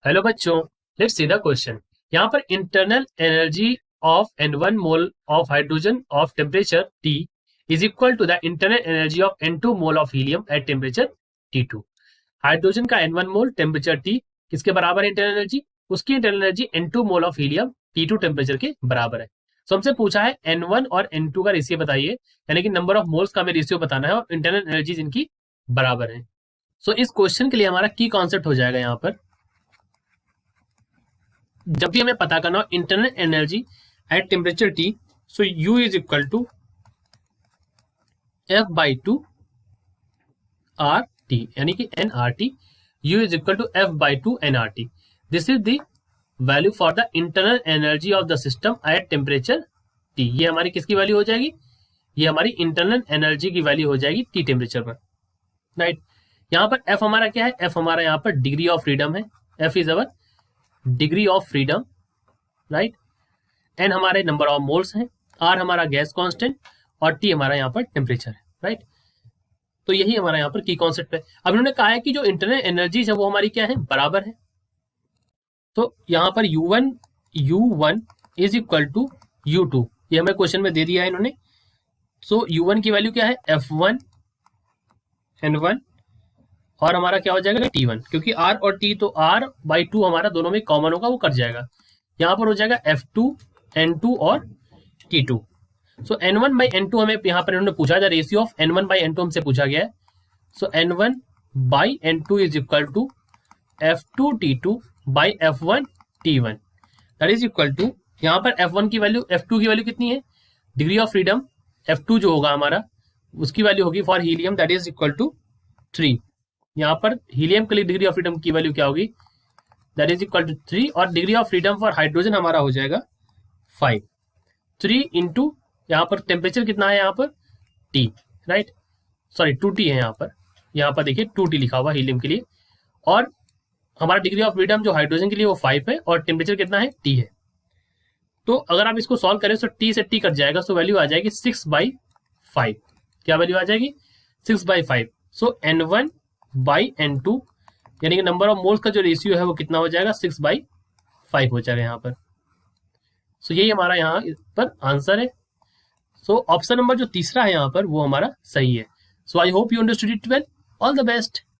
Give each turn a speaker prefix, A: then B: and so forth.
A: Hello बच्चों, let's see the question. यहाँ पर internal energy of N1 mole of hydrogen of temperature T is equal to the internal energy of N2 mole of helium at temperature T2। Hydrogen का N1 mole temperature T किसके बराबर है internal energy? उसकी internal energy N2 mole of helium T2 temperature के बराबर है। सो हमसे पूछा है N1 और N2 का रेशियो बताइए, यानी कि नंबर ऑफ मोल्स का हमें रेशियो बताना है और इंटरनल एनर्जीज इनकी बराबर है। सो इस क्वेश्चन के लिए हमारा की कॉन्सेप्ट हो जाएगा यहाँ पर, जब भी हमें पता करना हो internal energy at temperature T, so U is equal to F/2 R T, यानी कि N R T. U is equal to F/2 N R T. This is the value for the internal energy of the system at temperature T. ये हमारी किसकी value हो जाएगी? ये हमारी internal energy की वैल्यू हो जाएगी टी टेम्परेचर पर, राइट। यहाँ पर एफ हमारा क्या है? एफ हमारा यहाँ पर डिग्री ऑफ फ्रीडम है। F is our degree of freedom, right. N हमारे नंबर ऑफ मोल्स हैं, आर हमारा गैस कांस्टेंट और टी हमारा यहाँ पर टेम्परेचर है, राइट। तो यही हमारा यहाँ पर की कॉन्सेप्ट है। अब इन्होंने कहा है कि जो इंटरनल एनर्जीज है वो हमारी क्या है? बराबर है। तो यहाँ पर U1 is equal to U2, ये हमें क्वेश्चन में दे दिया है इन्होंने। सो U1 की वैल्यू क्या है? F1 N1 और हमारा क्या हो जाएगा? T1, क्योंकि R और T तो R/2 हमारा दोनों में कॉमन होगा, वो कट जाएगा। यहाँ पर हो जाएगा F2 N2 और T2। सो N1/N2 हमें यहाँ पर इन्होंने पूछा था, रेशियो ऑफ N1/N2 हमसे पूछा गया है। So N1/N2 is equal to F2 T2 by F1 T1, that is equal to, यहाँ पर F1 की वैल्यू, F2 की वैल्यू कितनी है? डिग्री ऑफ फ्रीडम F2 जो होगा हमारा, उसकी वैल्यू होगी for helium, that is equal to 3। यहाँ पर हीलियम के लिए डिग्री ऑफ फ्रीडम की वैल्यू क्या होगी? दैट इज इक्वल टू 3, और degree of freedom for hydrogen हमारा हो जाएगा 5। 3 इंटू यहाँ पर टेम्परेचर कितना है? यहाँ पर T, राइट, सॉरी 2T है यहाँ पर देखिए 2T लिखा हुआ हीलियम के लिए, और हमारा डिग्री ऑफ फ्रीडम जो हाइड्रोजन के लिए वो 5 है, और टेम्परेचर कितना है? T है। तो अगर आप इसको सॉल्व करें तो T से T कट जाएगा, सो वैल्यू आ जाएगी 6/5। क्या वैल्यू आ जाएगी? 6/5। सो N1/N2 यानी कि नंबर ऑफ मोल्स का जो रेशियो है वो कितना हो जाएगा? 6/5 हो जाएगा यहाँ पर। सो यही हमारा यहाँ पर आंसर है। सो ऑप्शन नंबर जो तीसरा है यहाँ पर वो हमारा सही है। So I hope you understood it well. All the best.